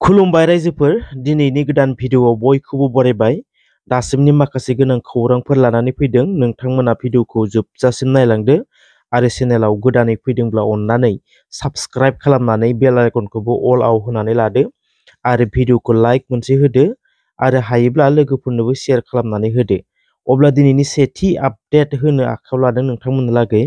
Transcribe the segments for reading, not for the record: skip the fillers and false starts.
खुलुमबाय रायजोफोर, दिनैनि गोदान भिडिअआव बयखौबो बरायबाय। दासिमनि माखासे गोनां खौरांफोर लानानै फैदों। नोंथांमोना भिडिअखौ जोबजासिम नायलांदो आरो चेनेलाव गोदानै फैदोंब्ला अननानै साबस्क्राइब खालामनानै बेल आइकनखौबो अलआव होनानै लादो आरो भिडिअखौ लाइक मोनसे होदो आरो हायोब्ला लोगोफोरनोबो शेयार खालामनानै होदो। अब्ला दिनैनि सेथि आपडेट होनो आखायाव लादों नोंथांमोननो लागै।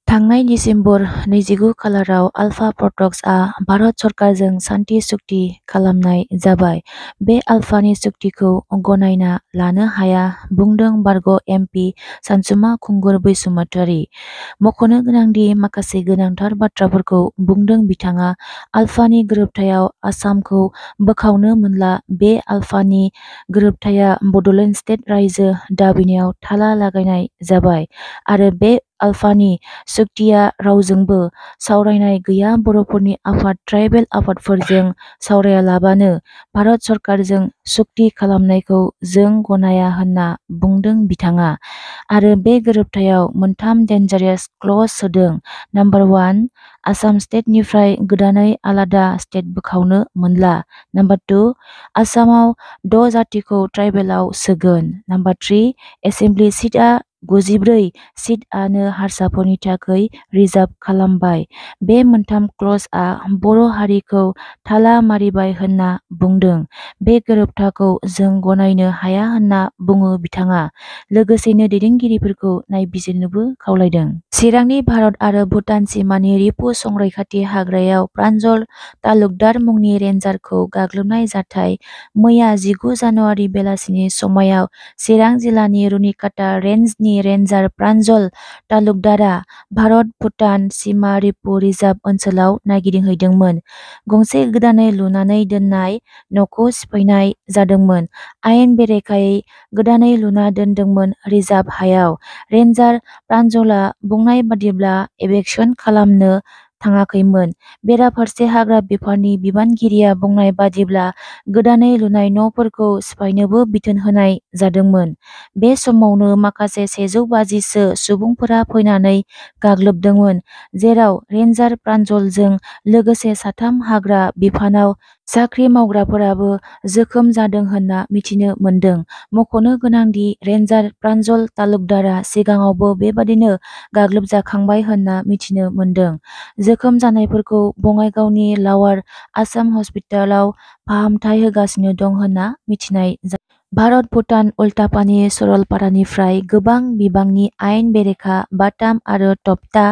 थांनाय डिसेम्बर 29 खालाराव आल्फा प्रडक्ट्सआ भारत सरकारजों सान्थि सुक्ति खालामनाय जाबाय। बे आल्फानि सुक्तिखौ गनायना लानो हाया बुंदों बारग' एमपि सानसुमा खुंगुर बैसुमतारी। मख'नो गोनांदि माखासे गोनांथार बाथ्राफोरखौ बुंदों बिथाङा। आल्फानि गोरोबथायाव आसामखौ बोखावनो मोनला। बे आल्फानि गोरोबथाया बड'लेण्ड स्टेट रायजो दाबिनायाव थाला लागायनाय जाबाय आरो बे आल्फानि सुक्तिया रावजोंबो सावरायनाय गैया। बर'फोरनि आफाद ट्राइबेल आफादफोरजों सावरायालाबानो भारत सरकारजों सुक्ति खालामनायखौ जों गनाया होनना बुंदों बिथाङा। आरो बे गोरोबथायाव मोनथाम डेन्जारास क्लज सोदों। नाम्बार 1, आसाम स्टेटनिफ्राय गोदानै आलादा स्टेट बोखावनो मोनला। नाम्बार 2, आसामाव 6 जातिखौ ट्राइबेलाव सोगोन। नाम्बार 3, एसेमब्लि सिटआ 94 सिटआनो हारसाफोरनि थाखै रिजार्भ खालामबाय। बे मोनथाम क्लजआ बर' हारिखौ थाला मारिबाय होनना बुंदों। बे गोरोबथाखौ जों गनायनो हाया होनना बुङो बिथाङा। लोगोसेनो दैदेनगिरिफोरखौ नायबिजिरनोबो खावलायदों। चिरांनि भारत आरो भुटान सिमानि रिपु संरैखाथि हाग्रायाव प्रान्जल तालुकदार मुंनि रेन्जारखौ गाग्लोबनाय जाथाय। मैया 19 जानुवारि बेलासिनि समायाव चिरां जिल्लानि रुनिकाटा रेन्जनि रेन्जार प्रान्जल तालुकदारआ भारत-भुटान सिमा रिपु रिजार्भ ओनसोलाव नायगिदिंहैदोंमोन। गंसे गोदानै लुनानै दोननाय न'खौ सिफायनाय जादोंमोन। आयेन बेरेखायै गोदानै लुना दोनदोंमोन रिजार्भ हायाव। रेन्जार प्रान्जलआ बुंनाय बादिब्ला एभेक्सन खालामनो थाङाखैमोन। बेराफारसे हाग्रा बिफाननि बिबानगिरिया बुंनाय बादिब्ला गोदानै लुनाय न'फोरखौ सिफायनोबो बिथोन होनाय जादोंमोन। बे समावनो माखासे 150 सो सुबुंफोरा फैनानै गाग्लोबदोंमोन, जेराव रेन्जार प्रान्जलजों लोगोसे 3 हाग्रा बिफानाव साख्रि मावग्राफोराबो जोखोम जादों होनना मिथिनो मोन्दों। मख'नो गोनांदि रेन्जार प्रान्जल तालुकदारआ सिगाङावबो बेबादिनो गाग्लोबजाखांबाय होनना मिथिनो मोन्दों। जोखोम जानायफोरखौ बङाइगावनि लावार आसाम हस्पिटालाव फाहामथाय होगासिनो दं होनना मिथिनाय जादों। भारत-भुटान उल्टापानि सरलपारानिफ्राय गोबां बिबांनि आयेन बेरेखा बाटाम आरो तक्ता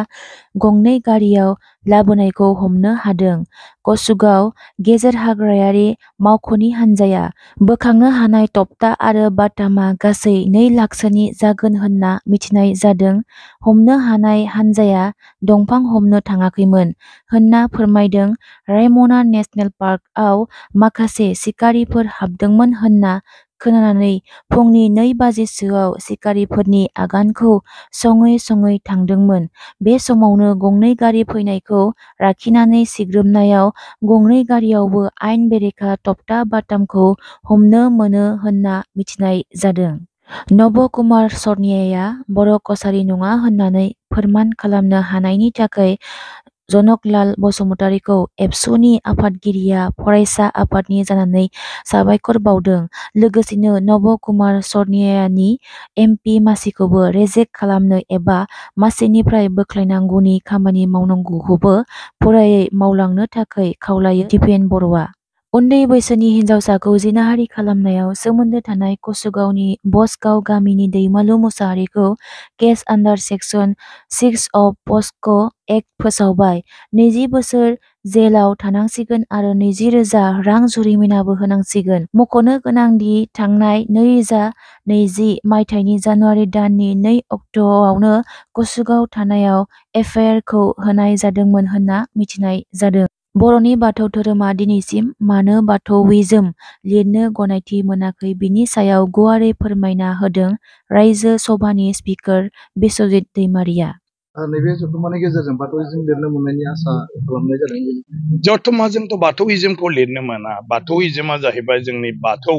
गंनै गारियाव लाबोनायखौ हमनो हादों। कसुगाव गेजेर हाग्रायारि मावख'नि हान्जाया बोखांनो हानाय तक्ता आरो बाटामआ गासै 2 लाखसोनि जागोन होनना मिथिनाय जादों। हमनो हानाय हान्जाया दंफां हमनो थाङाखैमोन होनना फोरमायदों। रायमना नेसनेल पार्कआव माखासे सिखारिफोर हाबदोंमोन होनना खोनानानै फुंनि 2 बाजिसोआव सिखारिफोरनि आगानखौ सङै सङै थांदोंमोन। बे समावनो गंनै गारि फैनायखौ लाखिनानै सिग्रोमनायाव गंनै गारियावबो आयेन बेरेखा तक्ता बाटामखौ हमनो मोनो होनना मिथिनाय जादों। नब कुमार सर्नियाया बर' कसारी नङा होननानै फोरमान खालामनो हानायनि थाखाय जनकलाल बसुमतारीखौ एबसुनि आफादगिरिया फरायसा आफादनि जानानै साबायखर बावदों। लोगोसेनो नब कुमार सर्नियानि एमपि मासिखौबो रेजेक्ट खालामनो एबा मासिनिफ्राय बोख्लायनांगौनि खामानि मावनांगौखौबो फुरायै मावलांनो थाखाय खावलायो दिपेन बर'आ। उन्दै बैसोनि हिनजावसाखौ जिनाहारि खालामनायाव सोमोन्दो थानाय कसुगावनि बसगाव गामिनि दैमालु मुसाहारिखौ केस आन्डार सेक्सन 6 अफ पक्स'क एक्ट फोसावबाय। 20 बोसोर जेलाव थानांसिगोन आरो 20,000 रां जुरिमानाबो होनांसिगोन। मख'नो गोनांदि थांनाय 2020 मायथाइनि जानुवारि दाननि 2 अक्ट'आवनो कसुगाव थानायाव एफआइआरखौ होनाय जादोंमोन होनना मिथिनाय जादों। बर'नि बाथौ धोरोमा दिनैसिम मानो बाथौइज्म लिरनो गनायथि मोनाखै बिनि सायाव गुवारै फोरमायना होदों रायजो सभानि स्पिकार बिस्वजित दैमारिया। नैबे जथुम्मानि गेजेरजों बाथौइज्म लिरनो मोननायनि आसा खालामनाय जादों। जथुम्माजोंथ' बाथौइज्मखौ लिरनो मोना। बाथौइज्मआ जाहैबाय जोंनि बाथौ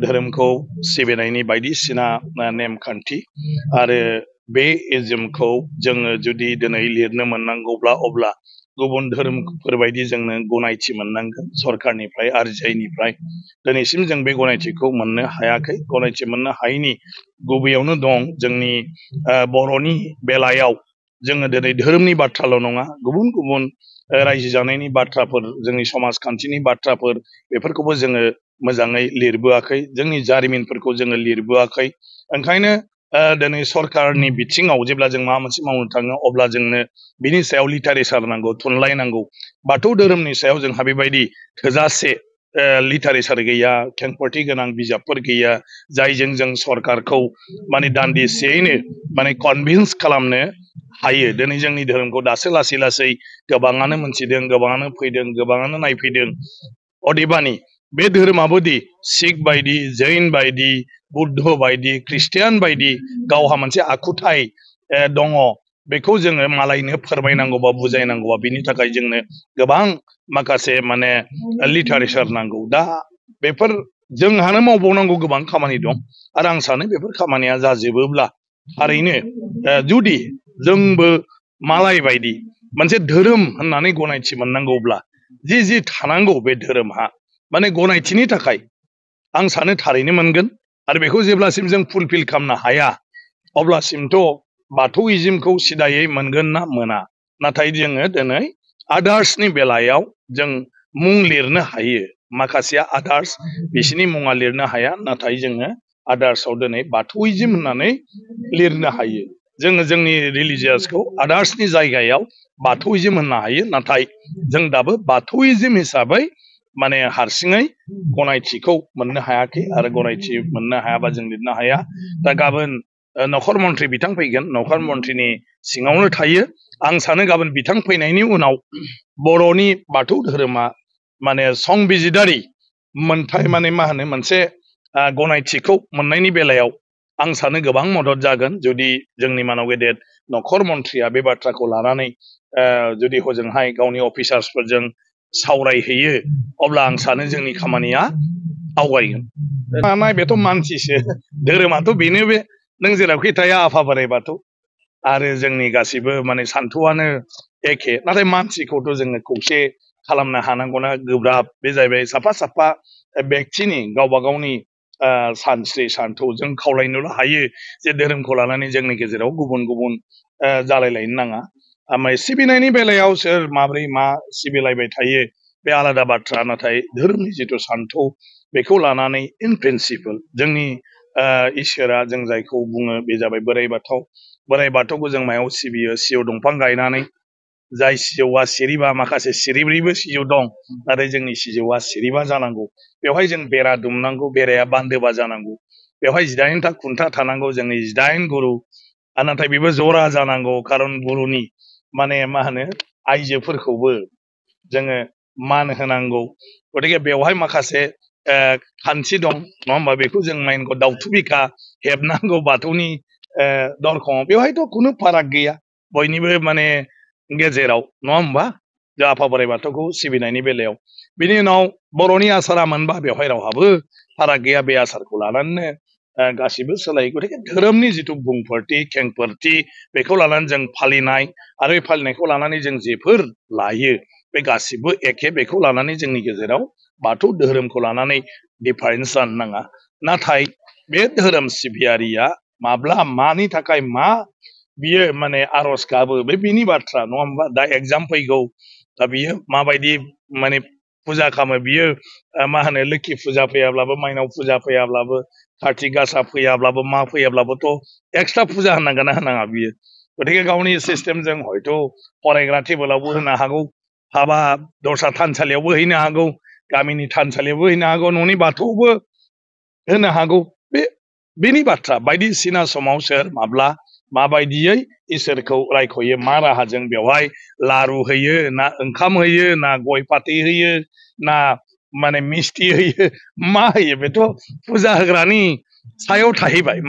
धोरोमखौ सिबिनायनि बायदिसिना नेमखान्थि आरो बे इज्मखौ जोङो जुदि दिनै लिरनो मोननांगौब्ला अब्ला गुबुन धोरोमफोरबायदि जोंनो गनायथि मोननांगोन सरकारनिफ्राय RGIनिफ्राय दिनैसिम जों बे गनायथिखौ मोननो हायाखै गनायथि मोननो हायैनि गुबैयावनो दं जोंनि बर'नि बेलायाव जोङो दिनै धोरोमनि बाथ्राल' नङा गुबुन गुबुन रायजो जानायनि बाथ्राफोर जोंनि समाजखान्थिनि बाथ्राफोर बेफोरखौबो जोङो मोजाङै लिरबोआखै जोंनि जारिमिनफोरखौ जोङो लिरबोआखै ओंखायनो दिनै सरकारनि बिथिङाव जेब्ला जों माबा मोनसे मावनो थाङो अब्ला जोंनो बिनि सायाव लिटारेचार नांगौ थुनलाइ नांगौ बाथौ धोरोमनि सायाव जोंहा बेबायदि थोजासे लिटारेचार गैया खेंफोरथि गोनां बिजाबफोर गैया जायजों जों सरकारखौ माने दान्दिसेयैनो माने कनभिन्स खालामनो हायो दिनै जोंनि धोरोमखौ दासो लासै लासै गोबाङानो मोनथिदों गोबाङानो फैदों गोबाङानो नायफैदों अदेबानि बे धोरोमाबोदि सिख बायदि जैन बायदि बुद्ध बायदि ख्रिस्टियान बायदि गावहा मोनसे आखुथाय दङ बेखौ जोङो मालायनो फोरमायनांगौबा बुजायनांगौबा बिनि थाखाय जोंनो गोबां माखासे माने लिटारेचार नांगौ दा बेफोर जोंहानो मावबावनांगौ गोबां खामानि दं आरो आं सानो बेफोर खामानिया जाजोबोब्ला थारैनो जुदि जोंबो मालाय बायदि मोनसे धोरोम होननानै गनायथि मोननांगौब्ला जि थानांगौ बे धोरोमहा माने गनायथिनि थाखाय आं सानो थारैनो मोनगोन आरो बेखौ जेब्लासिम जों फुलफिल खालामनो हाया अब्लासिमथ' बाथौइज्मखौ सिदायै मोनगोन ना मोना नाथाय जोङो दिनै आदार्सनि बेलायाव जों मुं लिरनो हायो माखासेया आदार्स बिसिनि मुङा लिरनो हाया नाथाय जोङो आदार्सआव दिनै बाथौइज्म होननानै लिरनो हायो जोङो जोंनि रिलिजियासखौ आदार्सनि जायगायाव बाथौइज्म होननो हायो नाथाय जों दाबो बाथौइज्म हिसाबै माने हारसिङै गनायथिखौ मोननो हायाखै आरो गनायथि मोननो हायाबा जों लिरनो हाया दा गाबोन नखर मन्थ्रि बिथां फैगोन नखर मन्थ्रिनि सिङावनो थायो आं सानो गाबोन बिथां फैनायनि उनाव बर'नि बाथौ धोरोमा माने संबिजिदारि मोनथाय माने मा होनो मोनसे गनायथिखौ मोननायनि बेलायाव आं सानो गोबां मदद जागोन जुदि जोंनि मानव गेदेर नखर मन्थ्रिया बे बाथ्राखौ लानानै जुदि हजोंहाय गावनि अफिसार्सफोरजों सावरायहैयो अब्ला आं सानो जोंनि खामानिया आवगायगोन बेथ' मानसिसो धोरोमाथ' बेनो बे नों जेरावखि थाया आफा बोराइ बाथौ आरो जोंनि गासिबो माने सान्थौआनो एखे नाथाय मानसिखौथ' जोङो खौसे खालामनो हानांगौना गोब्राब बे जाहैबाय साफा साफा व्यक्तिनि गावबा गावनि सानस्रि सान्थौजों खावलायनोल' हायो जे धोरोमखौ लानानै जोंनि गेजेराव गुबुन गुबुन जालायलायनो नाङा ओमफ्राय सिबिनायनि बेलायाव सोर माब्रै मा सिबिलायबाय थायो बे आलादा बाथ्रा नाथाय धोरोमनि जिथु सान्थौ बेखौ लानानै इन प्रिन्सिपल जोंनि इसोरा जों जायखौ बुङो बे जाबाय बोराइ बाथौखौ जों मायाव सिबियो सिजौ दंफां गायनानै जाय सिजौआ सिरिबा माखासे सिरिब्रैबो सिजौ दं नाथाय जोंनि सिजौआ सिरिबा जानांगौ बेवहाय जों बेरा दुमनांगौ बेराया बान्दोबा जानांगौ बेवहाय 18टा खुन्था थानांगौ जोंनि 18 गुरु नाथाय बेबो जरा जानांगौ खारन गुरुनि माने मा होनो आइजोफोरखौबो जोङो मान होनांगौ गतिके बेवहाय माखासे खान्थि दं नङा होमबा बेखौ जों माइनखौ दाउथु बिखा हेबनांगौ बाथौनि दरखङाव बेवहायथ' खुनु फाराग गैया बयनिबो माने गेजेराव नङा होमबा जों आफा बोराइ बाथौखौ सिबिनायनि बेलायाव बिनि उनाव बर'नि आसारा मोनबा बेवहाय रावहाबो फाराग गैया बे आसारखौ लानानैनो गासिबो सोलायो गतिके धोरोमनि जिथु बुंफोरथि खेंफोरथि बेखौ लानानै जों फालिनाय आरो बे फालिनायखौ लानानै जों जेफोर लायो बे गासिबो एखे बेखौ लानानै जोंनि गेजेराव बाथौ धोरोमखौ लानानै डिफारेन्स जानो नाङा नाथाय बे धोरोम सिबियारिया माब्ला मानि थाखाय मा बियो माने आरज गाबो बिनि बाथ्रा नङा होमबा दा एग्जाम फैगौ दा बियो माबायदि माने फुजा खालामो बियो मा होनो लोखि फुजा फैयाब्लाबो माइनाव फुजा फैयाब्लाबो कार्तिक गासा फैयाब्लाबो मा फैयाब्लाबोथ' एक्सट्रा फुजा होनांगोन ना होनाङा बियो गतिके गावनि सिस्टेमजों हयथ' फरायग्रा टेबोलावबो होनो हागौ हाबा दस्रा थानसालियावबो हैनो हागौ गामिनि थानसालियावबो हैनो हागौ न'नि बाथौआवबो होनो हागौ बेनि बाथ्रा बायदिसिना समाव सोर माब्ला माबायदियै इसोरखौ रायख'यो मा राहाजों बेवहाय लारु होयो ना ओंखाम होयो ना गय फाथै होयो ना माने मिस्टि होयो मा होयो बेथ' फुजा होग्रानि सायाव थाहैबाय